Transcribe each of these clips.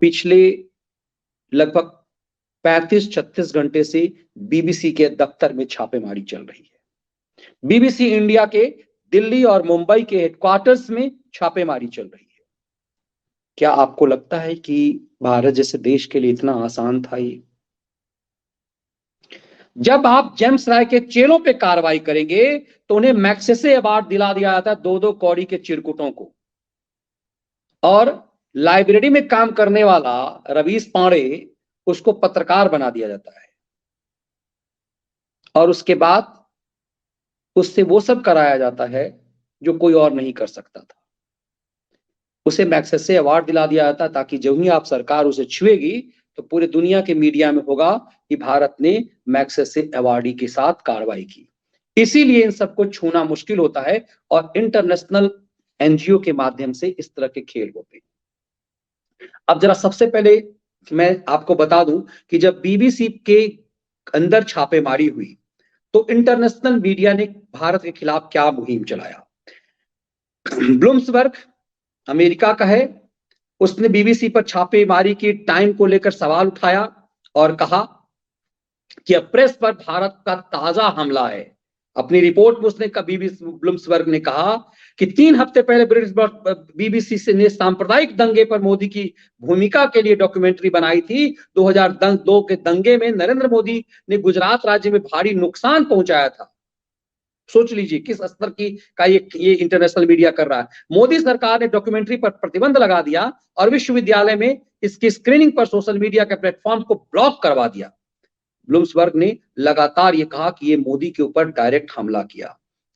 पिछले लगभग 35-36 घंटे से बीबीसी के दफ्तर में छापेमारी चल रही है। बीबीसी इंडिया के दिल्ली और मुंबई के हेडक्वार्टर्स में छापेमारी चल रही है। क्या आपको लगता है कि भारत जैसे देश के लिए इतना आसान था ये? जब आप जेम्स राय के चेलों पे कार्रवाई करेंगे तो उन्हें मैग्सेसे अवार्ड दिला दिया जाता है, 2-2 कौड़ी के चिरकुटों को। और लाइब्रेरी में काम करने वाला रवीश पांडे, उसको पत्रकार बना दिया जाता है और उसके बाद उससे वो सब कराया जाता है जो कोई और नहीं कर सकता था। उसे मैग्सेसे अवार्ड दिला दिया जाता ताकि जब ही आप सरकार उसे छुएगी तो पूरे दुनिया के मीडिया में होगा कि भारत ने मैग्सेसे अवार्डी के साथ कार्रवाई की। इसीलिए इन सबको छूना मुश्किल होता है और इंटरनेशनल एनजीओ के माध्यम से इस तरह के खेल होते हैं। अब जरा सबसे पहले मैं आपको बता दूं कि जब बीबीसी के अंदर छापेमारी हुई तो इंटरनेशनल मीडिया ने भारत के खिलाफ क्या मुहिम चलाया। ब्लूमबर्ग अमेरिका का है, उसने बीबीसी पर छापेमारी की टाइम को लेकर सवाल उठाया और कहा कि अब प्रेस पर भारत का ताजा हमला है। अपनी रिपोर्ट में उसने ब्लूमबर्ग ने कहा कि 3 हफ्ते पहले ब्रिटिश बीबीसी से ने सांप्रदायिक दंगे पर मोदी की भूमिका के लिए डॉक्यूमेंट्री बनाई थी। 2002 के दंगे में नरेंद्र मोदी ने गुजरात राज्य में भारी नुकसान पहुंचाया था। सोच लीजिए किस स्तर की का ये इंटरनेशनल मीडिया कर रहा है। मोदी सरकार ने डॉक्यूमेंट्री पर प्रतिबंध लगा दिया और विश्वविद्यालय में इसकी स्क्रीनिंग पर सोशल मीडिया के प्लेटफॉर्म को ब्लॉक करवा दिया। ब्लूमबर्ग ने लगातार ये कहा कि ये मोदी के ऊपर डायरेक्ट हमला किया,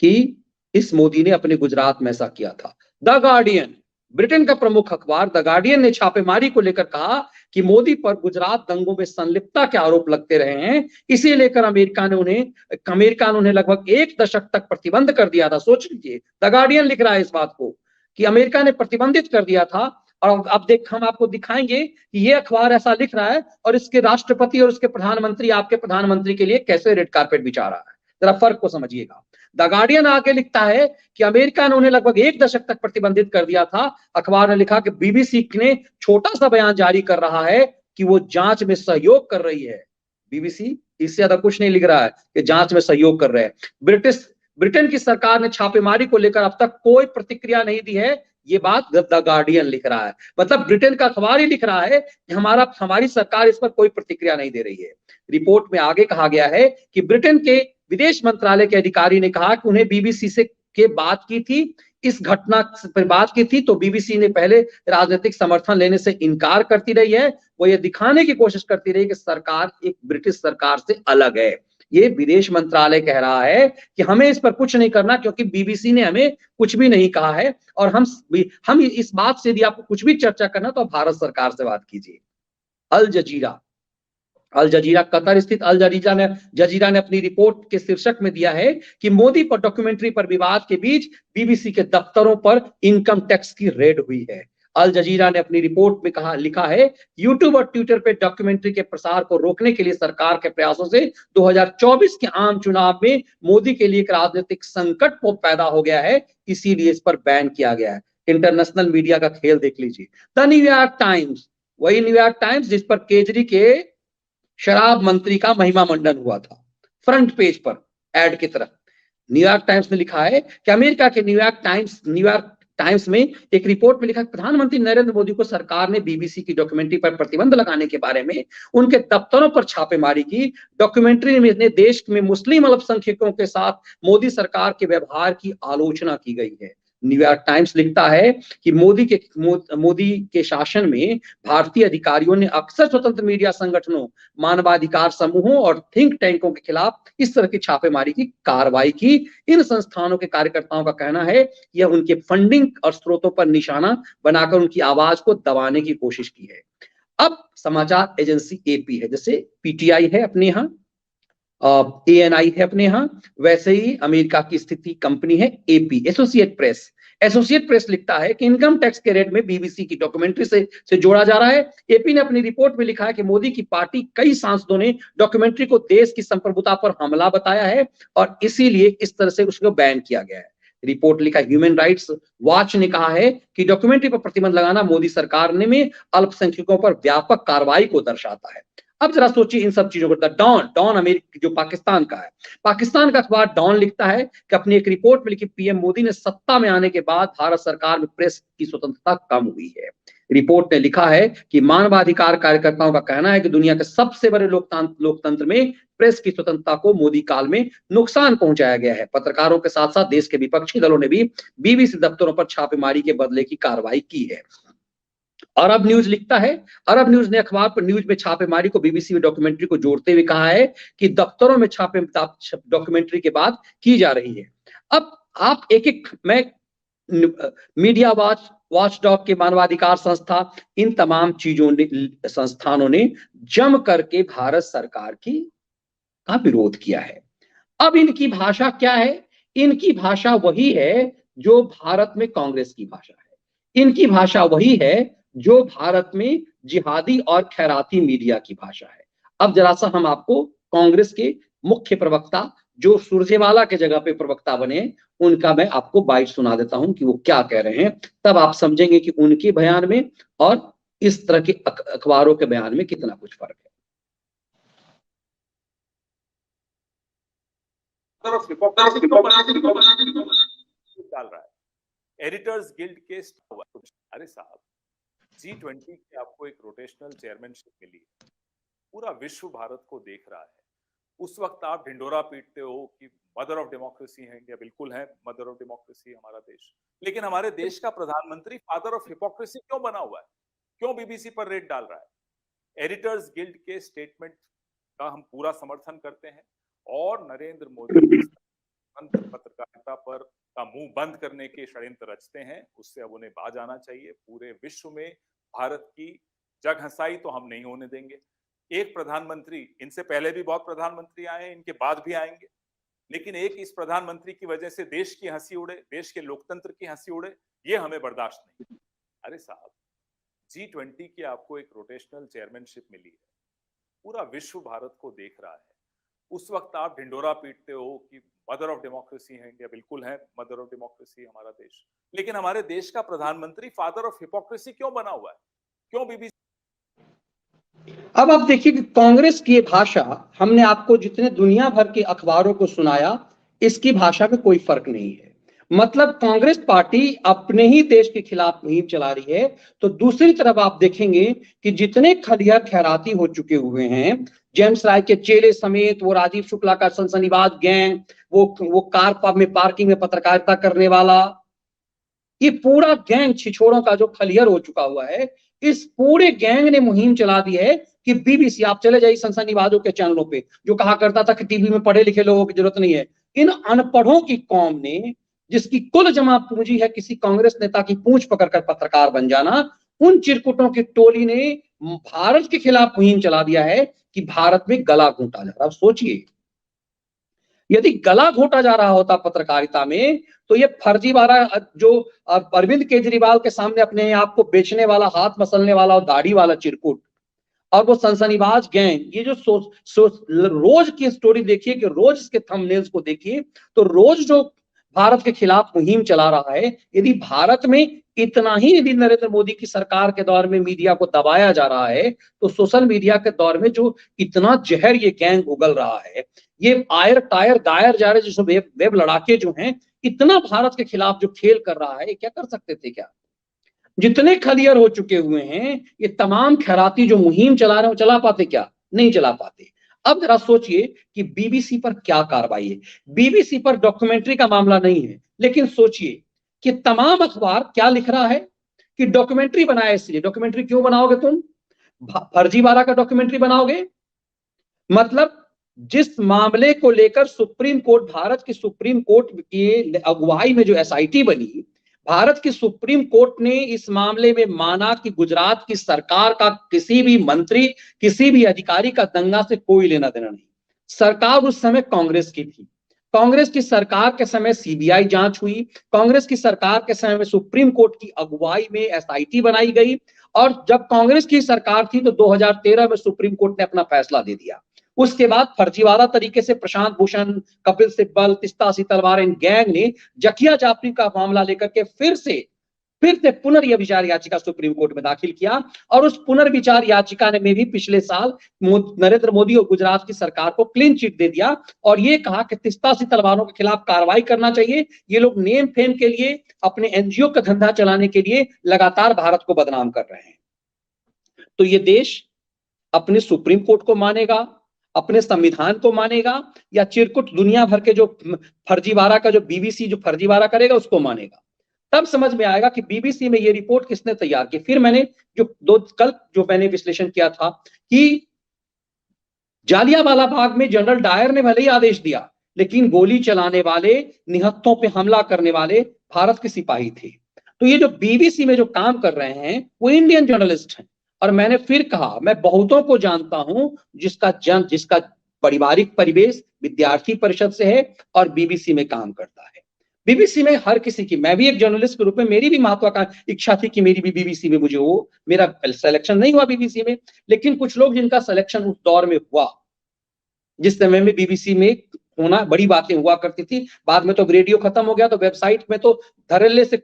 कि इस मोदी ने अपने गुजरात में ऐसा किया था। द गार्डियन, ब्रिटेन का प्रमुख अखबार द गार्डियन ने छापेमारी को लेकर कहा कि मोदी पर गुजरात दंगों में संलिप्तता के आरोप लगते रहे हैं, इसे लेकर अमेरिका ने उन्हें लगभग 1 दशक तक प्रतिबंध कर दिया था। सोच लीजिए, द गार्डियन लिख रहा है इस बात को कि अमेरिका ने प्रतिबंधित कर दिया था। और अब हम आपको दिखाएंगे कि ये अखबार ऐसा लिख रहा है और इसके राष्ट्रपति और उसके प्रधानमंत्री आपके प्रधानमंत्री के लिए कैसे रेड कार्पेट बिछा रहा है। जरा फर्क को समझिएगा। द गार्डियन आगे लिखता है कि अमेरिका ने उन्हें लगभग 1 दशक तक प्रतिबंधित कर दिया था। अखबार ने लिखा कि बीबीसी ने छोटा सा बयान जारी कर रहा है कि वो जांच में सहयोग कर रही है। बीबीसी इससे ज्यादा कुछ नहीं लिख रहा है कि जांच में सहयोग कर रहे हैं। ब्रिटेन की सरकार ने छापेमारी को लेकर अब तक कोई प्रतिक्रिया नहीं दी है। ये बात द गार्डियन लिख रहा है, मतलब ब्रिटेन का अखबार ही लिख रहा है कि हमारी सरकार इस पर कोई प्रतिक्रिया नहीं दे रही है। रिपोर्ट में आगे कहा गया है कि ब्रिटेन के विदेश मंत्रालय के अधिकारी ने कहा कि उन्हें बीबीसी से के बात की थी, इस घटना पर बात की थी तो बीबीसी ने पहले राजनीतिक समर्थन लेने से इनकार करती रही है। वो ये दिखाने की कोशिश करती रही कि सरकार एक ब्रिटिश सरकार से अलग है। ये विदेश मंत्रालय कह रहा है कि हमें इस पर कुछ नहीं करना क्योंकि बीबीसी ने हमें कुछ भी नहीं कहा है और हम इस बात से यदि आपको कुछ भी चर्चा करना तो भारत सरकार से बात कीजिए। अल जजीरा कतर स्थित जजीरा ने अपनी रिपोर्ट के शीर्षक में दिया है कि मोदी पर डॉक्यूमेंट्री पर विवाद के बीच बीबीसी के दफ्तरों पर इनकम टैक्स की रेड हुई है। अल जजीरा ने अपनी रिपोर्ट में लिखा है, यूट्यूब और ट्विटर पर डॉक्यूमेंट्री के प्रसार को रोकने के लिए सरकार के प्रयासों से 2024 के आम चुनाव में मोदी के लिए एक राजनीतिक संकट को पैदा हो गया है, इसीलिए इस पर बैन किया गया है। इंटरनेशनल मीडिया का खेल देख लीजिए। द न्यूयॉर्क टाइम्स, वही न्यूयॉर्क टाइम्स जिस पर केजरी के शराब मंत्री का महिमा मंडन हुआ था, फ्रंट पेज पर एड की तरफ न्यूयॉर्क टाइम्स ने लिखा है कि अमेरिका के न्यूयॉर्क टाइम्स में एक रिपोर्ट में लिखा प्रधानमंत्री नरेंद्र मोदी को सरकार ने बीबीसी की डॉक्यूमेंट्री पर प्रतिबंध लगाने के बारे में उनके दफ्तरों पर छापेमारी की। डॉक्यूमेंट्री में देश में मुस्लिम अल्पसंख्यकों के साथ मोदी सरकार के व्यवहार की आलोचना की गई है। न्यूयॉर्क टाइम्स लिखता है कि मोदी के शासन में भारतीय अधिकारियों ने अक्सर स्वतंत्र मीडिया संगठनों, मानवाधिकार समूहों और थिंक टैंकों के खिलाफ इस तरह की छापेमारी की कार्रवाई की। इन संस्थानों के कार्यकर्ताओं का कहना है यह उनके फंडिंग और स्रोतों पर निशाना बनाकर उनकी आवाज को दबाने की कोशिश की है। अब समाचार एजेंसी एपी है, जैसे पीटीआई है अपने यहाँ, एएनआई है अपने यहाँ, वैसे ही अमेरिका की स्थिति कंपनी है एपी, एसोसिएट प्रेस लिखता है कि इनकम टैक्स के रेट में बीबीसी की डॉक्यूमेंट्री से जोड़ा जा रहा है। एपी ने अपनी रिपोर्ट में लिखा है कि मोदी की पार्टी कई सांसदों ने डॉक्यूमेंट्री को देश की संप्रभुता पर हमला बताया है और इसीलिए इस तरह से उसको बैन किया गया है। रिपोर्ट लिखा, ह्यूमन राइट्स वॉच ने कहा है कि डॉक्यूमेंट्री पर प्रतिबंध लगाना मोदी सरकार ने में अल्पसंख्यकों पर व्यापक कार्रवाई को दर्शाता है। अब जरा सोचिए इन सब चीजों को। डॉन अमेरिका जो पाकिस्तान का है, पाकिस्तान का अखबार डॉन लिखता है कि अपनी एक रिपोर्ट में लिखी, पीएम मोदी ने सत्ता में आने के बाद भारत सरकार में प्रेस की स्वतंत्रता कम हुई है। रिपोर्ट ने लिखा है कि मानवाधिकार कार्यकर्ताओं का कहना है कि दुनिया के सबसे बड़े लोकतंत्र में प्रेस की स्वतंत्रता को मोदी काल में नुकसान पहुंचाया गया है। पत्रकारों के साथ साथ देश के विपक्षी दलों ने भी बीबीसी दफ्तरों पर छापेमारी के बदले की कार्रवाई की है। अरब न्यूज लिखता है, अरब न्यूज ने अखबार पर न्यूज में छापेमारी को बीबीसी में डॉक्यूमेंट्री को जोड़ते हुए कहा है कि दफ्तरों में छापे डॉक्यूमेंट्री के बाद की जा रही है। अब आप एक एक, मैं मीडिया वॉचडॉग के मानवाधिकार संस्था, इन तमाम चीजों ने, संस्थानों ने जम करके भारत सरकार का विरोध किया है। अब इनकी भाषा क्या है? इनकी भाषा वही है जो भारत में कांग्रेस की भाषा है। इनकी भाषा वही है जो भारत में जिहादी और खैराती मीडिया की भाषा है। अब जरा सा हम आपको कांग्रेस के मुख्य प्रवक्ता जो सुरजेवाला के जगह पे प्रवक्ता बने, उनका मैं आपको बाइट सुना देता हूं कि वो क्या कह रहे हैं, तब आप समझेंगे कि उनके बयान में और इस तरह के अखबारों के बयान में कितना कुछ फर्क है। डाल रहा है एडिटर्स गिल्ड के, अरे साहब G20 की आपको एक रोटेशनल चेयरमैनशिप मिली है, पूरा विश्व भारत को देख रहा है। उस वक्त आप ढिंडोरा पीटते हो कि मदर ऑफ डेमोक्रेसी है इंडिया। बिल्कुल है, मदर ऑफ डेमोक्रेसी हमारा देश, लेकिन हमारे देश का प्रधानमंत्री फादर ऑफ हिपोक्रेसी क्यों बना हुआ है? क्यों बीबीसी पर रेड डाल रहा है? एडिटर्स गिल्ड के स्टेटमेंट का हम पूरा समर्थन करते हैं और नरेंद्र मोदी पत्रकारिता पर का मुंह बंद करने के षड्यंत्र रचते हैं, उससे अब उन्हें बाज आना चाहिए। पूरे विश्व में भारत की जग हंसाई तो हम नहीं होने देंगे। एक प्रधानमंत्री, इनसे पहले भी बहुत प्रधानमंत्री आए, इनके बाद भी आएंगे, लेकिन एक इस प्रधानमंत्री की वजह से देश की हंसी उड़े, देश के लोकतंत्र की हंसी उड़े, ये हमें बर्दाश्त नहीं। अरे साहब G20 की आपको एक रोटेशनल चेयरमैनशिप मिली है, पूरा विश्व भारत को देख रहा है। उस वक्त आप ढिंडोरा पीटते हो कि मदर ऑफ डेमोक्रेसी है इंडिया। बिल्कुल है, मदर ऑफ डेमोक्रेसी हमारा देश, लेकिन हमारे देश का प्रधानमंत्री फादर ऑफ हिपोक्रेसी क्यों बना हुआ है? क्यों बीबीसी? अब आप देखिए कि कांग्रेस की भाषा, हमने आपको जितने दुनिया भर के अखबारों को सुनाया, इसकी भाषा में कोई फर्क नहीं है। मतलब कांग्रेस पार्टी अपने ही देश के खिलाफ मुहिम चला रही है, तो दूसरी तरफ आप देखेंगे कि जितने खलिहर खैराती हो चुके हुए हैं, जेम्स राय के चेले समेत वो राजीव शुक्ला का सनसनीबाज गैंग, वो कार पब में पार्किंग में पत्रकारिता करने वाला, ये पूरा गैंग छिछोरों का जो खलिहर हो चुका हुआ है, इस पूरे गैंग ने मुहिम चला दी है कि बीबीसी, आप चले जाइए सनसनीबाजों के चैनलों पे, जो कहा करता था कि टीवी में पढ़े लिखे लोगों की जरूरत नहीं है। इन अनपढ़ों की कौम ने, जिसकी कुल जमा पूंजी है किसी कांग्रेस नेता की पूंछ पकड़कर पत्रकार बन जाना, उन चिरकुटों की टोली ने भारत के खिलाफ मुहिम चला दिया है कि भारत में गला घोंटा जा रहा। सोचिए, यदि गला घोंटा जा रहा होता पत्रकारिता में, तो ये फर्जीवाड़ा जो अरविंद केजरीवाल के सामने अपने आप को बेचने वाला, हाथ मसलने वाला और दाढ़ी वाला चिरकुट, और वो सनसनीबाज गैंग, ये जो रोज की स्टोरी देखिए, कि रोज इसके थंबनेल्स को देखिए, तो रोज जो भारत के खिलाफ मुहिम चला रहा है, यदि भारत में इतना ही यदि नरेंद्र मोदी की सरकार के दौर में मीडिया को दबाया जा रहा है, तो सोशल मीडिया के दौर में जो इतना जहर ये गैंग उगल रहा है, ये आयर टायर गायर जा रहे जिसमें वेब लड़ाके जो हैं, इतना भारत के खिलाफ जो खेल कर रहा है, क्या कर सकते थे क्या? जितने खलियर हो चुके हुए हैं, ये तमाम खैराती जो मुहिम चला रहे हैं, वो चला पाते क्या? नहीं चला पाते। अब जरा सोचिए कि बीबीसी पर क्या कार्रवाई है। बीबीसी पर डॉक्यूमेंट्री का मामला नहीं है, लेकिन सोचिए कि तमाम अखबार क्या लिख रहा है कि डॉक्यूमेंट्री बनाया। इसलिए डॉक्यूमेंट्री क्यों बनाओगे तुम? फर्जीवाड़ा का डॉक्यूमेंट्री बनाओगे? मतलब जिस मामले को लेकर सुप्रीम कोर्ट, भारत की सुप्रीम कोर्ट की अगुवाई में जो एसआईटी बनी, भारत की सुप्रीम कोर्ट ने इस मामले में माना कि गुजरात की सरकार का किसी भी मंत्री, किसी भी अधिकारी का दंगा से कोई लेना देना नहीं। सरकार उस समय कांग्रेस की थी, कांग्रेस की सरकार के समय सीबीआई जांच हुई, कांग्रेस की सरकार के समय में सुप्रीम कोर्ट की अगुवाई में एसआईटी बनाई गई, और जब कांग्रेस की सरकार थी तो 2013 में सुप्रीम कोर्ट ने अपना फैसला दे दिया। उसके बाद फर्जीवाड़ा तरीके से प्रशांत भूषण, कपिल सिब्बल, तिस्ता सितलवार, इन गैंग ने जकिया जाफरी का मामला लेकर के फिर से पुनर्विचार याचिका सुप्रीम कोर्ट में दाखिल किया। और उस पुनर्विचार याचिका ने में भी पिछले साल नरेंद्र मोदी और गुजरात की सरकार को क्लीन चिट दे दिया और ये कहा कि तिस्ता तलवारों के खिलाफ कार्रवाई करना चाहिए। ये लोग नेम फेम के लिए, अपने एनजीओ का धंधा चलाने के लिए लगातार भारत को बदनाम कर रहे हैं। तो ये देश अपने सुप्रीम कोर्ट को मानेगा, अपने संविधान को मानेगा, या चिरकुट दुनिया भर के जो फर्जीवाड़ा का, जो बीबीसी जो फर्जीवाड़ा करेगा उसको मानेगा? तब समझ में आएगा कि बीबीसी में ये रिपोर्ट किसने तैयार की। फिर मैंने कल मैंने विश्लेषण किया था कि जालियांवाला बाग में जनरल डायर ने भले ही आदेश दिया, लेकिन गोली चलाने वाले, निहत्थों पे हमला करने वाले भारत के सिपाही थे। तो ये जो बीबीसी में जो काम कर रहे हैं वो इंडियन जर्नलिस्ट हैं। और मैंने फिर कहा, मैं बहुतों को जानता हूं जिसका पारिवारिक परिवेश विद्यार्थी परिषद से है और बीबीसी में काम करता है। बीबीसी में हर किसी की, मैं भी एक जर्नलिस्ट के रूप में मेरी भी महत्वाकांक्षी इच्छा थी कि मेरी भी बीबीसी में मुझे हो, मेरा सिलेक्शन नहीं हुआ बीबीसी में, लेकिन कुछ लोग जिनका सिलेक्शन उस दौर में हुआ, जिस समय में बीबीसी में होना बड़ी बातें हुआ करती थी। बाद में तो रेडियो खत्म हो गया तो वेबसाइट में तो धड़ल्ले से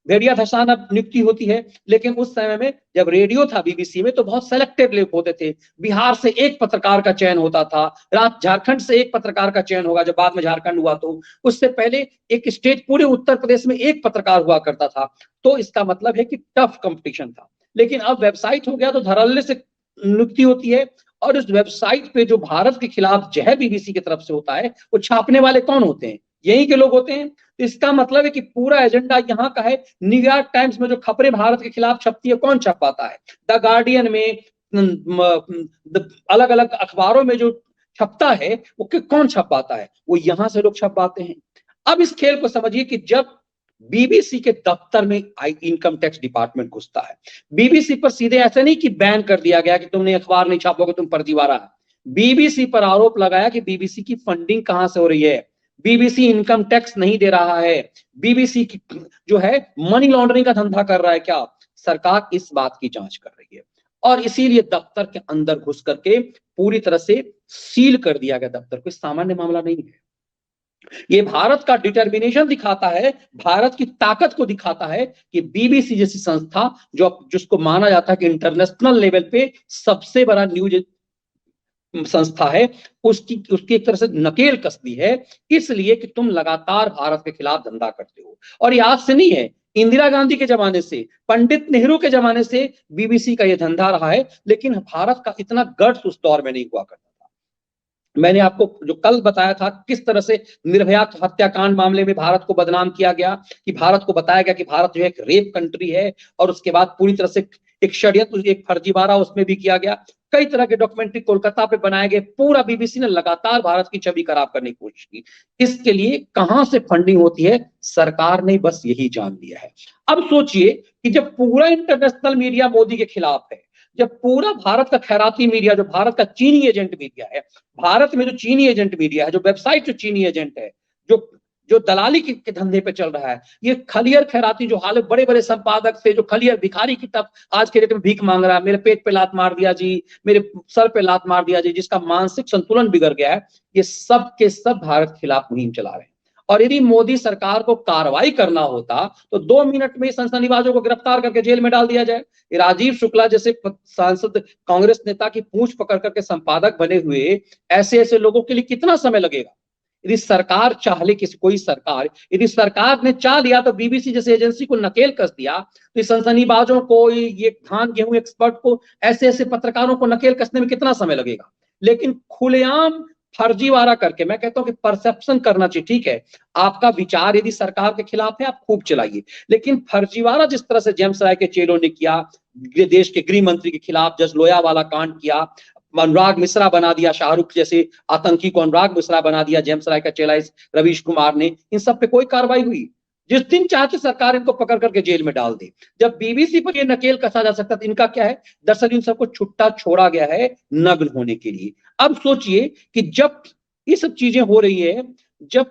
भेड़िया धसाना नियुक्ति होती है, लेकिन उस समय में जब रेडियो था बीबीसी में तो बहुत सेलेक्टेड लोग होते थे। बिहार से एक पत्रकार का चयन होता था, झारखंड से एक पत्रकार का चयन होगा, जब बाद में झारखंड हुआ तो उससे पहले एक स्टेट पूरे उत्तर प्रदेश में एक पत्रकार हुआ करता था। तो इसका मतलब है कि टफ कंपटीशन था। लेकिन अब वेबसाइट हो गया तो धड़ल्ले से नियुक्ति होती है, और उस वेबसाइट पे जो भारत के खिलाफ जय बीबीसी की तरफ से होता है वो छापने वाले कौन होते हैं? यही के लोग होते हैं। तो इसका मतलब है कि पूरा एजेंडा यहाँ का है। न्यूयॉर्क टाइम्स में जो खबरें भारत के खिलाफ छपती है कौन छपाता है? द गार्डियन में, अलग अलग अखबारों में जो छपता है वो कौन छपाता है? वो यहां से लोग छपवाते हैं। अब इस खेल को समझिए कि जब बीबीसी के दफ्तर में इनकम टैक्स डिपार्टमेंट घुसता है, बीबीसी पर सीधे ऐसा नहीं कि बैन कर दिया गया कि तुमने अखबार नहीं छापोगे तुम फर्जीवाड़ा है। बीबीसी पर आरोप लगाया कि बीबीसी की फंडिंग कहां से हो रही है, बीबीसी इनकम टैक्स नहीं दे रहा है, बीबीसी की जो है मनी लॉन्ड्रिंग का धंधा कर रहा है क्या? सरकार इस बात की जांच कर रही है और इसीलिए दफ्तर के अंदर घुस करके पूरी तरह से सील कर दिया गया दफ्तर। कोई सामान्य मामला नहीं है। ये भारत का डिटर्मिनेशन दिखाता है, भारत की ताकत को दिखाता है कि बीबीसी जैसी संस्था जिसको माना जाता है कि इंटरनेशनल लेवल पे सबसे बड़ा न्यूज संस्था है, उसकी एक तरह से नकेल कस दी है, इसलिए कि तुम लगातार भारत के खिलाफ धंधा करते हो। और ये आज से नहीं है, इंदिरा गांधी के जमाने से, पंडित नेहरू के जमाने से बीबीसी का ये धंधा रहा है, लेकिन भारत का इतना गट्स उस दौर में नहीं हुआ करता था। मैंने आपको जो कल बताया था किस तरह से निर्भया हत्याकांड मामले में भारत को बदनाम किया गया, कि भारत को बताया गया कि भारत जो है एक रेप कंट्री है, और उसके बाद पूरी तरह से एक षड्यंत्र, एक फर्जीवाड़ा उसमें भी किया गया। कई तरह के डॉक्यूमेंट्री कोलकाता पे बनाए गए। पूरा बीबीसी ने लगातार भारत की छवि खराब करने की कोशिश की। इसके लिए कहां से फंडिंग होती है सरकार ने बस यही जान लिया है। अब सोचिए कि जब पूरा इंटरनेशनल मीडिया मोदी के खिलाफ है, जब पूरा भारत का खैराती मीडिया, जो भारत का चीनी एजेंट मीडिया है, भारत में जो चीनी एजेंट मीडिया है, जो वेबसाइट जो चीनी एजेंट है, जो दलाली के धंधे पे चल रहा है, ये खलियर खैराती जो हाल बड़े बड़े संपादक थे, जो खलियर भिखारी की तब आज के डेट में भीख मांग रहा है, मेरे पेट पे लात मार दिया जी, मेरे सर पे लात मार दिया जी, जिसका मानसिक संतुलन बिगड़ गया है, ये सब के सब भारत के खिलाफ मुहिम चला रहे हैं। और यदि मोदी सरकार को कार्रवाई करना होता तो 2 मिनट में सनसनीबाजों को गिरफ्तार करके जेल में डाल दिया जाए। राजीव शुक्ला जैसे सांसद, कांग्रेस नेता की पूंछ पकड़ करके संपादक बने हुए ऐसे ऐसे लोगों के लिए कितना समय लगेगा? यदि सरकार चाह ले, कोई सरकार, यदि सरकार ने चाह लिया तो बीबीसी जैसी एजेंसी को नकेल कस दिया, तो सनसनीबाजों को, ये धान गेहूं एक्सपर्ट को, ऐसे ऐसे पत्रकारों को नकेल कसने में कितना समय लगेगा? लेकिन खुलेआम फर्जीवाड़ा करके, मैं कहता हूं कि परसेप्शन करना चाहिए, ठीक है, आपका विचार यदि सरकार के खिलाफ है आप खूब चलाइए, लेकिन फर्जीवाड़ा जिस तरह से जेम्स राय के चेलों ने किया, देश के गृह मंत्री के खिलाफ जज लोया वाला कांड किया, अनुराग मिश्रा बना दिया, शाहरुख जैसे आतंकी को अनुराग मिश्रा बना दिया, जेम्स राय का चेला रवीश कुमार ने, इन सब पे कोई कार्रवाई हुई? जिस दिन चाहते सरकार इनको पकड़ करके जेल में डाल दी। जब बीबीसी पर ये नकेल कसा जा सकता था, इनका क्या है? दरअसल इन सबको छुट्टा छोड़ा गया है नग्न होने के लिए। अब सोचिए कि जब ये सब चीजें हो रही है, जब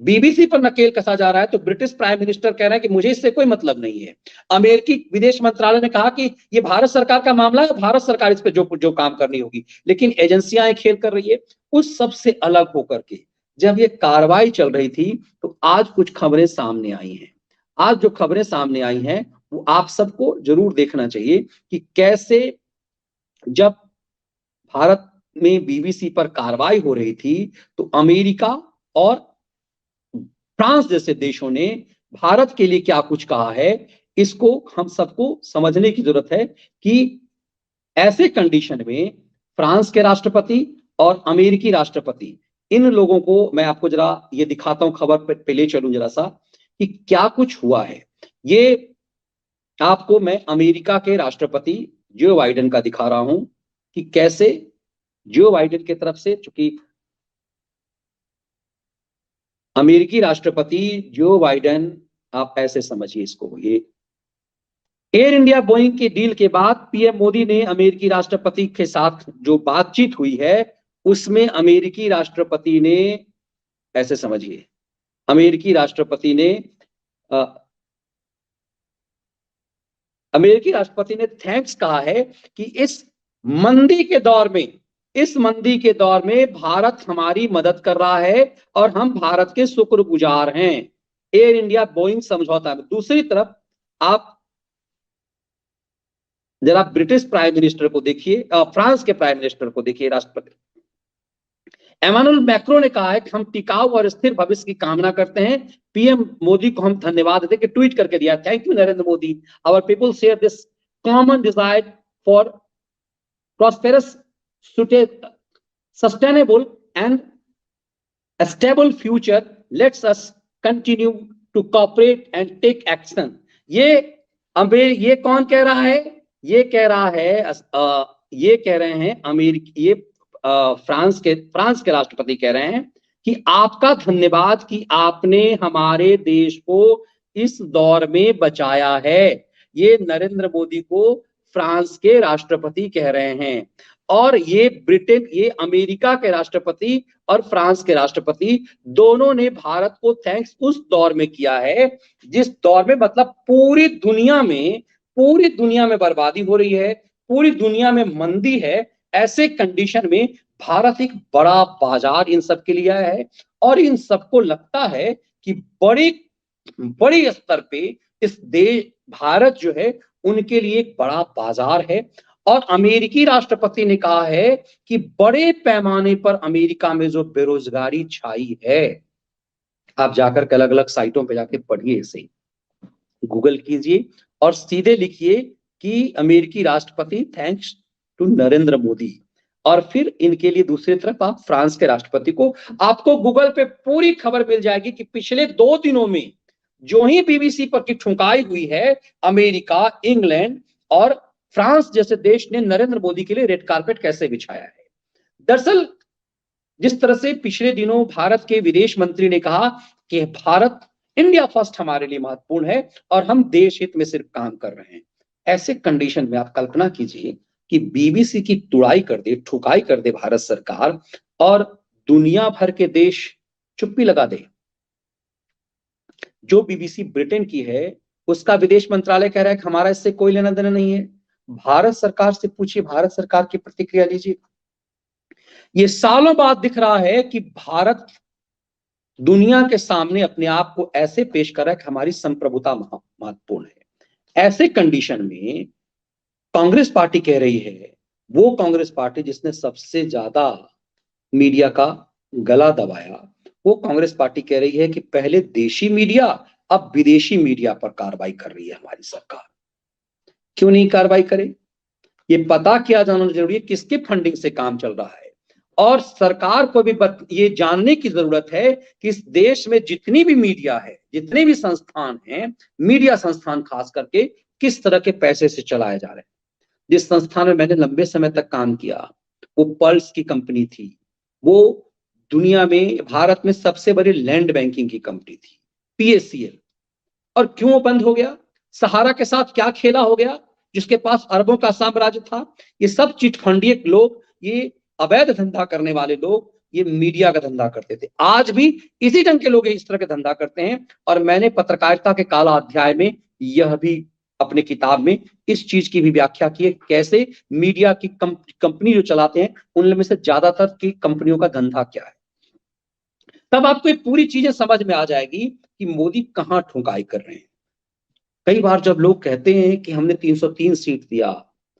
बीबीसी पर नकेल कसा जा रहा है तो ब्रिटिश प्राइम मिनिस्टर कह रहे हैं कि मुझे इससे कोई मतलब नहीं है। अमेरिकी विदेश मंत्रालय ने कहा कि ये भारत सरकार का मामला है, भारत सरकार इस पे जो काम करनी होगी, लेकिन एजेंसियां खेल कर रही है। उस सबसे अलग होकर के जब ये कार्रवाई चल रही थी तो आज कुछ खबरें सामने आई हैं। आज जो खबरें सामने आई हैं वो आप सबको जरूर देखना चाहिए कि कैसे जब भारत में बीबीसी पर कार्रवाई हो रही थी तो अमेरिका और फ्रांस जैसे देशों ने भारत के लिए क्या कुछ कहा है, इसको हम सबको समझने की जरूरत है कि ऐसे कंडीशन में फ्रांस के राष्ट्रपति और अमेरिकी राष्ट्रपति, इन लोगों को मैं आपको जरा ये दिखाता हूं, खबर पे ले चलूं जरा सा कि क्या कुछ हुआ है। ये आपको मैं अमेरिका के राष्ट्रपति जो बाइडेन का दिखा रहा हूं कि कैसे जो बाइडेन की तरफ से, चूंकि अमेरिकी राष्ट्रपति जो बाइडेन, आप ऐसे समझिए इसको, ये एयर इंडिया बोइंग के डील के बाद पीएम मोदी ने अमेरिकी राष्ट्रपति के साथ जो बातचीत हुई है उसमें अमेरिकी राष्ट्रपति ने, ऐसे समझिए, अमेरिकी राष्ट्रपति ने थैंक्स कहा है कि इस मंदी के दौर में भारत हमारी मदद कर रहा है और हम भारत के शुक्रगुजार हैं। एयर इंडिया बोइंग समझौता में। दूसरी तरफ आप जरा ब्रिटिश प्राइम मिनिस्टर को देखिए, फ्रांस के प्राइम मिनिस्टर को देखिए, राष्ट्रपति एमानुएल मैक्रो ने कहा है कि हम टिकाऊ और स्थिर भविष्य की कामना करते हैं। पीएम मोदी को हम धन्यवाद देते, कि ट्वीट करके दिया, thank you Narendra Modi, our people share this common desire for prosperous, sustainable and stable future, let's us continue to cooperate and take action. ये कौन कह रहा है? ये कह रहे हैं अमेरिकी, फ्रांस के राष्ट्रपति कह रहे हैं कि आपका धन्यवाद कि आपने हमारे देश को इस दौर में बचाया है। ये नरेंद्र मोदी को फ्रांस के राष्ट्रपति कह रहे हैं। और ये अमेरिका के राष्ट्रपति और फ्रांस के राष्ट्रपति दोनों ने भारत को थैंक्स उस दौर में किया है जिस दौर में, मतलब पूरी दुनिया में बर्बादी हो रही है, पूरी दुनिया में मंदी है। ऐसे कंडीशन में भारत एक बड़ा बाजार इन सब के लिए आया है और इन सबको लगता है कि बड़े स्तर पे इस देश भारत जो है उनके लिए एक बड़ा बाजार है। और अमेरिकी राष्ट्रपति ने कहा है कि बड़े पैमाने पर अमेरिका में जो बेरोजगारी छाई है, आप जाकर के अलग अलग साइटों पे जाके पढ़िए, इसे गूगल कीजिए और सीधे लिखिए कि अमेरिकी राष्ट्रपति थैंक्स टू नरेंद्र मोदी। और फिर इनके लिए दूसरी तरफ आप फ्रांस के राष्ट्रपति को, आपको गूगल पे पूरी खबर मिल जाएगी कि पिछले 2 दिनों में जो ही बीबीसी पर की ठुकाई हुई है, अमेरिका, इंग्लैंड और फ्रांस जैसे देश ने नरेंद्र मोदी के लिए रेड कारपेट कैसे बिछाया है। दरअसल जिस तरह से पिछले दिनों भारत के विदेश मंत्री ने कहा कि भारत, इंडिया फर्स्ट हमारे लिए महत्वपूर्ण है और हम देश हित में सिर्फ काम कर रहे हैं। ऐसे कंडीशन में आप कल्पना कीजिए कि बीबीसी की ठुकाई कर दे भारत सरकार और दुनिया भर के देश चुप्पी लगा दे। जो बीबीसी ब्रिटेन की है उसका विदेश मंत्रालय कह रहा है कि हमारा इससे कोई लेना देना नहीं है। भारत सरकार से पूछिए, भारत सरकार की प्रतिक्रिया लीजिए। ये सालों बाद दिख रहा है कि भारत दुनिया के सामने अपने आप को ऐसे पेश कर रहा है कि हमारी संप्रभुता महत्वपूर्ण है। ऐसे कंडीशन में कांग्रेस पार्टी कह रही है, वो कांग्रेस पार्टी जिसने सबसे ज्यादा मीडिया का गला दबाया, वो कांग्रेस पार्टी कह रही है कि पहले देशी मीडिया, अब विदेशी मीडिया पर कार्रवाई कर रही है हमारी सरकार। क्यों नहीं कार्रवाई करे? ये पता किया जाना जरूरी है किसके फंडिंग से काम चल रहा है। और सरकार को भी ये जानने की जरूरत है कि इस देश में जितनी भी मीडिया है, जितने भी संस्थान हैं, मीडिया संस्थान खास करके, किस तरह के पैसे से चलाए जा रहे हैं। जिस संस्थान में मैंने लंबे समय तक काम किया वो पर्ल्स की कंपनी थी। वो दुनिया में, भारत में सबसे बड़ी लैंड बैंकिंग की कंपनी थी, PACL। और क्यों वो बंद हो गया? सहारा के साथ क्या खेला हो गया, जिसके पास अरबों का साम्राज्य था। ये सब चिटफंडिये लोग, ये अवैध धंधा करने वाले लोग ये मीडिया का धंधा करते थे। आज भी इसी ढंग के लोग इस तरह के धंधा करते हैं। और मैंने पत्रकारिता के काला अध्याय में यह भी अपने किताब में इस चीज की भी व्याख्या की है, कैसे मीडिया की कंपनी जो चलाते हैं उनमें से ज्यादातर की कंपनियों का धंधा क्या है। तब आपको ये पूरी चीजें समझ में आ जाएगी कि मोदी कहां ठुकाई कर रहे हैं। कई बार जब लोग कहते हैं कि हमने 303 सीट दिया,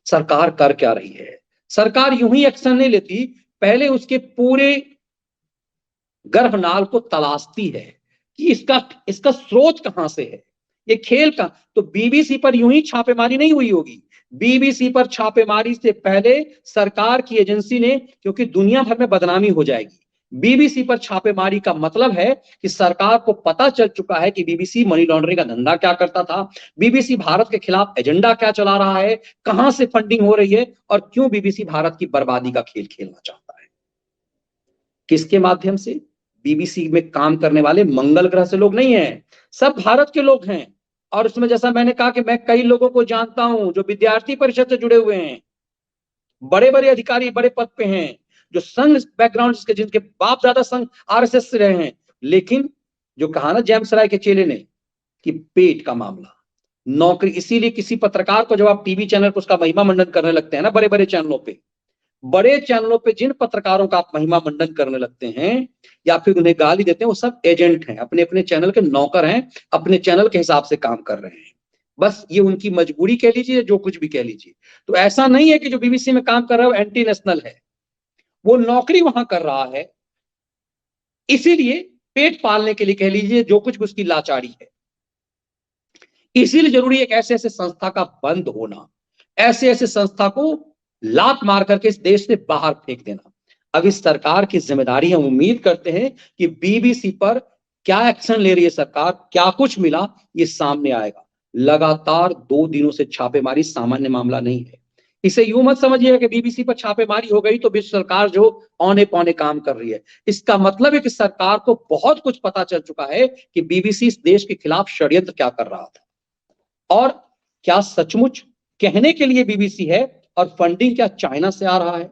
सरकार कर क्या रही है, सरकार यूं ही एक्शन नहीं लेती, पहले उसके पूरे गर्भनाल को तलाशती है कि इसका इसका स्रोत कहां से है, ये खेल का। तो बीबीसी पर यूं ही छापेमारी नहीं हुई होगी। बीबीसी पर छापेमारी से पहले सरकार की एजेंसी ने, क्योंकि दुनिया भर में बदनामी हो जाएगी, बीबीसी पर छापेमारी का मतलब है कि सरकार को पता चल चुका है कि बीबीसी मनी लॉन्ड्रिंग का धंधा क्या करता था, बीबीसी भारत के खिलाफ एजेंडा क्या चला रहा है, कहां से फंडिंग हो रही है और क्यों बीबीसी भारत की बर्बादी का खेल खेलना चाहता है। किसके माध्यम से? बीबीसी में काम करने वाले मंगल ग्रह से लोग नहीं हैं, सब भारत के लोग हैं। और उसमें जैसा मैंने कहा कि मैं कई लोगों को जानता हूं जो विद्यार्थी परिषद से जुड़े हुए हैं, बड़े बड़े अधिकारी बड़े पद पे हैं, जो संघ बैकग्राउंड के, जिनके बाप दादा संघ आरएसएस से रहे हैं। लेकिन जो कहा ना जेम्स राय के चेले ने कि पेट का मामला, नौकरी, इसीलिए किसी पत्रकार को जब आप टीवी चैनल पर उसका महिमा मंडन करने लगते हैं ना, बड़े बड़े चैनलों पे जिन पत्रकारों का आप महिमा मंडन करने लगते हैं या फिर उन्हें गाली देते हैं, वो सब एजेंट हैं, अपने अपने चैनल के नौकर हैं, अपने चैनल के हिसाब से काम कर रहे हैं। बस ये उनकी मजबूरी कह लीजिए, जो कुछ भी कह लीजिए। तो ऐसा नहीं है कि जो बीबीसी में काम कर रहा है वो एंटी नेशनल है, वो नौकरी वहां कर रहा है, इसीलिए पेट पालने के लिए कह लीजिए, जो कुछ उसकी लाचारी है। इसीलिए जरूरी है एक ऐसे ऐसे संस्था का बंद होना, ऐसे ऐसे संस्था को लात मार करके इस देश से बाहर फेंक देना। अब इस सरकार की जिम्मेदारी, हम उम्मीद करते हैं कि बीबीसी पर क्या एक्शन ले रही है सरकार, क्या कुछ मिला, ये सामने आएगा। लगातार 2 दिनों से छापेमारी सामान्य मामला नहीं है। इसे यूं मत समझिएगा कि बीबीसी पर छापेमारी हो गई तो विश्व सरकार जो औने पौने काम कर रही है। इसका मतलब है कि सरकार को बहुत कुछ पता चल चुका है कि बीबीसी इस देश के खिलाफ षड्यंत्र क्या कर रहा था, और क्या सचमुच कहने के लिए बीबीसी है और फंडिंग क्या चाइना से आ रहा है।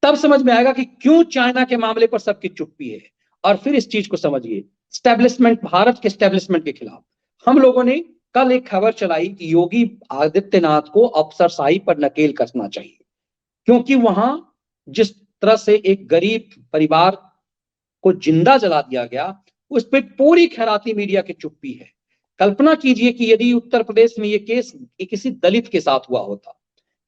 तब समझ में आएगा कि क्यों चाइना के मामले पर सबकी चुप्पी है। और फिर इस चीज को समझिए, स्टैब्लिशमेंट, भारत के स्टैब्लिशमेंट के खिलाफ हम लोगों ने कल एक खबर चलाई कि योगी आदित्यनाथ को अफसरशाही पर नकेल कसना चाहिए, क्योंकि वहां जिस तरह से एक गरीब परिवार को जिंदा जला दिया गया, उस पर पूरी खैराती मीडिया की चुप्पी है। कल्पना कीजिए कि यदि उत्तर प्रदेश में ये केस किसी दलित के साथ हुआ होता,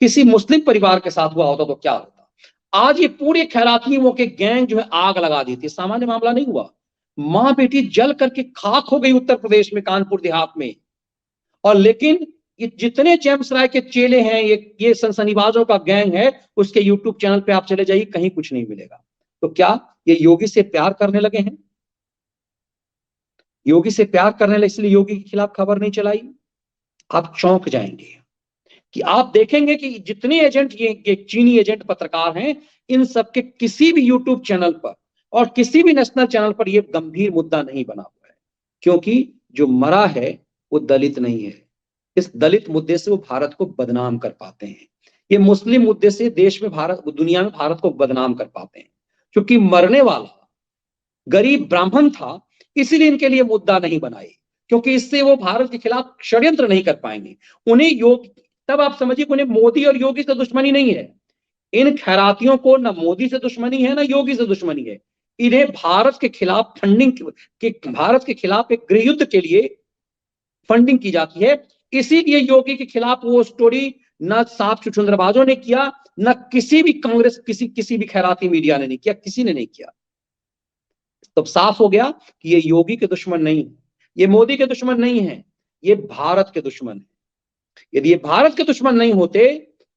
किसी मुस्लिम परिवार के साथ हुआ होता तो क्या होता। आज ये पूरे खैरातियों के गैंग जो है आग लगा देती, सामान्य मामला नहीं हुआ। मां बेटी जल करके खाक हो गई उत्तर प्रदेश में, कानपुर देहात में। और लेकिन ये जितने जेम्स राय के चेले हैं, ये सनसनीबाजों का गैंग है, उसके यूट्यूब चैनल पे आप चले जाइए, कहीं कुछ नहीं मिलेगा। तो क्या ये योगी से प्यार करने लगे हैं? योगी से प्यार करने लगे इसलिए योगी के खिलाफ खबर नहीं चलाई? आप चौंक जाएंगे कि आप देखेंगे कि जितने एजेंट, ये चीनी एजेंट पत्रकार हैं, इन सबके किसी भी यूट्यूब चैनल पर और किसी भी नेशनल चैनल पर यह गंभीर मुद्दा नहीं बना हुआ है, क्योंकि जो मरा है वो दलित नहीं है। इस दलित मुद्दे से वो भारत को बदनाम कर पाते हैं, ये मुस्लिम मुद्दे से देश में, भारत, दुनिया में भारत को बदनाम कर पाते हैं। क्योंकि मरने वाला गरीब ब्राह्मण था, इसीलिए इनके लिए मुद्दा नहीं बनाई, क्योंकि इससे वो भारत के खिलाफ षड्यंत्र नहीं कर पाएंगे। उन्हें योग, तब आप समझिए उन्हें मोदी और योगी से दुश्मनी नहीं है। इन खैरातियों को ना मोदी से दुश्मनी है ना योगी से दुश्मनी है। इन्हें भारत के खिलाफ फंडिंग के, भारत के खिलाफ एक गृह युद्ध के लिए फंडिंग की जाती है। इसीलिए योगी के खिलाफ वो स्टोरी ना साफ छुछुंदरबाजों ने किया, ना किसी भी कांग्रेस, किसी भी खैराती मीडिया ने नहीं किया, किसी ने नहीं किया। तब साफ हो गया कि ये योगी के दुश्मन नहीं है, ये मोदी के दुश्मन नहीं है, ये भारत के दुश्मन है। यदि ये भारत के दुश्मन नहीं होते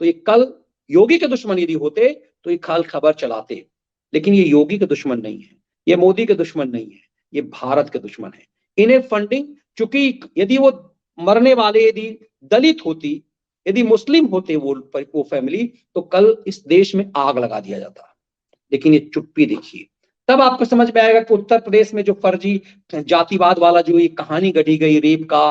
तो ये कल योगी के दुश्मन यदि होते तो ये कल खबर चलाते। लेकिन ये योगी के दुश्मन नहीं है, ये मोदी के दुश्मन नहीं है, ये भारत के दुश्मन है। इन्हें फंडिंग, चूंकि यदि वो मरने वाले यदि दलित होती, यदि मुस्लिम होते वो फैमिली, तो कल इस देश में आग लगा दिया जाता। लेकिन ये चुप्पी देखिए, तब आपको समझ में आएगा कि उत्तर प्रदेश में जो फर्जी जातिवाद वाला जो ये कहानी गढ़ी गई रेप का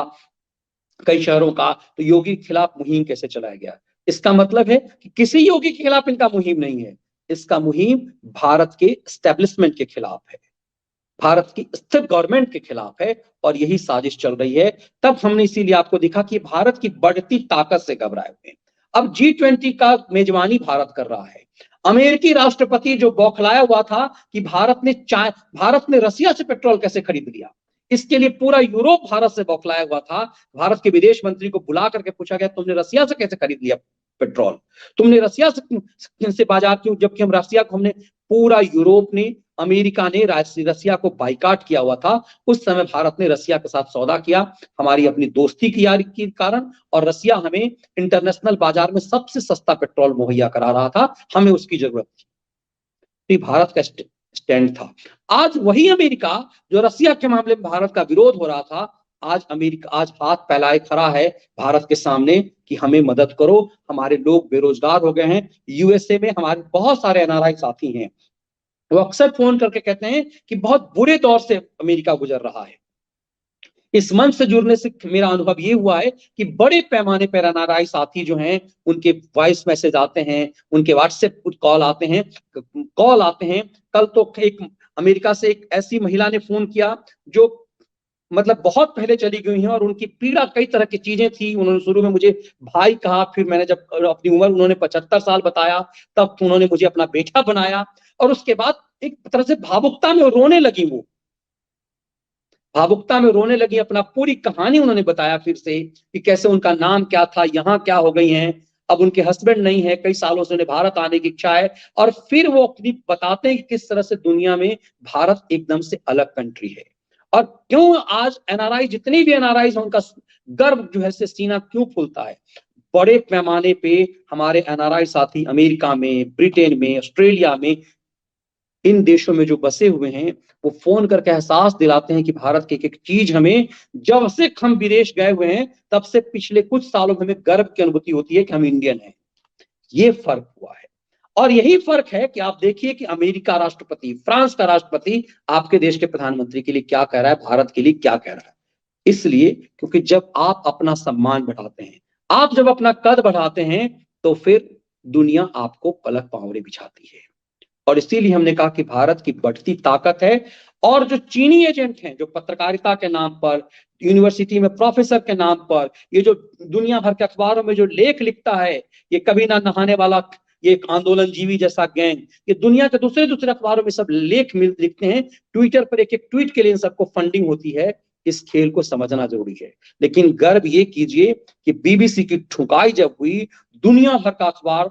कई शहरों का, तो योगी के खिलाफ मुहिम कैसे चलाया गया। इसका मतलब है कि किसी योगी के खिलाफ इनका मुहिम नहीं है, इसका मुहिम भारत के एस्टेब्लिशमेंट के खिलाफ है, भारत की स्थिर गवर्नमेंट के खिलाफ है, और यही साजिश चल रही है। तब हमने इसीलिए आपको दिखा कि भारत की बढ़ती ताकत से घबराए हुए हैं। अब G20 का मेजबानी भारत कर रहा है। अमेरिकी राष्ट्रपति जो बौखलाया हुआ था कि भारत ने रसिया से पेट्रोल कैसे खरीद लिया, इसके लिए पूरा यूरोप भारत से बौखलाया हुआ था। भारत के विदेश मंत्री को बुला करके पूछा गया, तुमने रसिया से कैसे खरीद लिया पेट्रोल, तुमने रसिया से बाजार क्यों, जबकि हम रसिया को हमने पूरा यूरोप ने, अमेरिका ने रसिया को बाइकाट किया हुआ था। उस समय भारत ने रसिया के साथ सौदा किया, हमारी अपनी दोस्ती की यारी के कारण, और रसिया हमें इंटरनेशनल बाजार में सबसे सस्ता पेट्रोल मुहैया करा रहा था, हमें उसकी जरूरत थी। भारत का स्टैंड था। आज वही अमेरिका जो रसिया के मामले में भारत का विरोध हो रहा था, आज हाथ फैलाए खड़ा है भारत के सामने कि हमें मदद करो, हमारे लोग बेरोजगार हो गए हैं। यूएसए में हमारे बहुत सारे एनआरआई साथी हैं, वो अक्सर फोन करके कहते हैं कि बहुत बुरे दौर से अमेरिका गुजर रहा है। इस मंच से जुड़ने से मेरा अनुभव ये हुआ है कि बड़े पैमाने पर एनआरआई साथी जो हैं, उनके वॉइस मैसेज आते हैं, उनके व्हाट्सएप कॉल आते हैं। कल तो एक अमेरिका से एक ऐसी महिला ने फोन किया जो मतलब बहुत पहले चली गई हैं, और उनकी पीड़ा कई तरह की चीजें थी। उन्होंने शुरू में मुझे भाई कहा, फिर मैंने जब अपनी उम्र उन्होंने 75 साल बताया, तब उन्होंने मुझे अपना बेटा बनाया, और उसके बाद एक तरह से भावुकता में रोने लगी। वो भावुकता में रोने लगी, अपना पूरी कहानी उन्होंने बताया फिर से कि कैसे उनका नाम क्या था, यहाँ क्या हो गई हैं, अब उनके हस्बैंड नहीं है, कई सालों से उन्हें भारत आने की इच्छा है। और फिर वो अपनी बताते हैं कि किस तरह से दुनिया में भारत एकदम से अलग कंट्री है, और क्यों आज एनआरआई, जितनी भी एनआरआई है, उनका गर्व जो है से सीना क्यों फूलता है। बड़े पैमाने पे हमारे एनआरआई साथी अमेरिका में, ब्रिटेन में, ऑस्ट्रेलिया में, इन देशों में जो बसे हुए हैं, वो फोन करके एहसास दिलाते हैं कि भारत की एक चीज हमें, जब से हम विदेश गए हुए हैं तब से पिछले कुछ सालों में हमें गर्व की अनुभूति होती है कि हम इंडियन हैं। ये फर्क हुआ है, और यही फर्क है कि आप देखिए कि अमेरिका राष्ट्रपति, फ्रांस का राष्ट्रपति आपके देश के प्रधानमंत्री के लिए क्या कह रहा है, भारत के लिए क्या कह रहा है। इसलिए क्योंकि जब आप अपना सम्मान बढ़ाते हैं, आप जब अपना कद बढ़ाते हैं, तो फिर दुनिया आपको पलक पांवरे बिछाती है। और इसीलिए हमने कहा कि भारत की बढ़ती ताकत है, और जो चीनी एजेंट हैं, जो पत्रकारिता के नाम पर, यूनिवर्सिटी में प्रोफेसर के नाम पर, ये जो दुनिया भर के अखबारों में जो लेख लिखता है, ये कभी ना नहाने वाला, ये एक आंदोलन जीवी जैसा गैंग, ये दुनिया के दूसरे अखबारों में सब लेख लिखते हैं, ट्विटर पर एक ट्वीट के लिए इन सबको फंडिंग होती है। इस खेल को समझना जरूरी है। लेकिन गर्व ये कीजिए कि बीबीसी की ठुकाई जब हुई, दुनिया भर का अखबार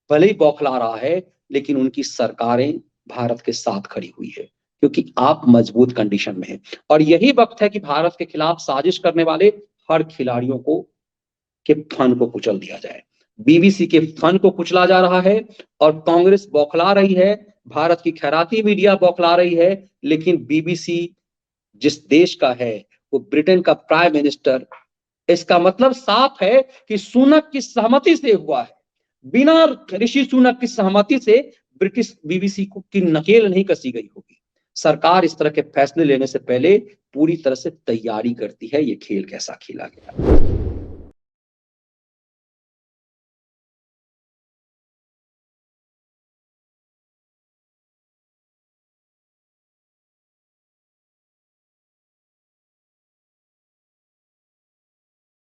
भले ही बौखला रहा है, लेकिन उनकी सरकारें भारत के साथ खड़ी हुई है, क्योंकि आप मजबूत कंडीशन में हैं। और यही वक्त है कि भारत के खिलाफ साजिश करने वाले हर खिलाड़ियों को के फन को कुचल दिया जाए। बीबीसी के फन को कुचला जा रहा है, और कांग्रेस बौखला रही है, भारत की खैराती मीडिया बौखला रही है, लेकिन बीबीसी जिस देश का है, वो ब्रिटेन का प्राइम मिनिस्टर, इसका मतलब साफ है कि सुनक की सहमति से हुआ है। बिना ऋषि सुनक की सहमति से ब्रिटिश बीबीसी को की नकेल नहीं कसी गई होगी। सरकार इस तरह के फैसले लेने से पहले पूरी तरह से तैयारी करती है, ये खेल कैसा खेला गया।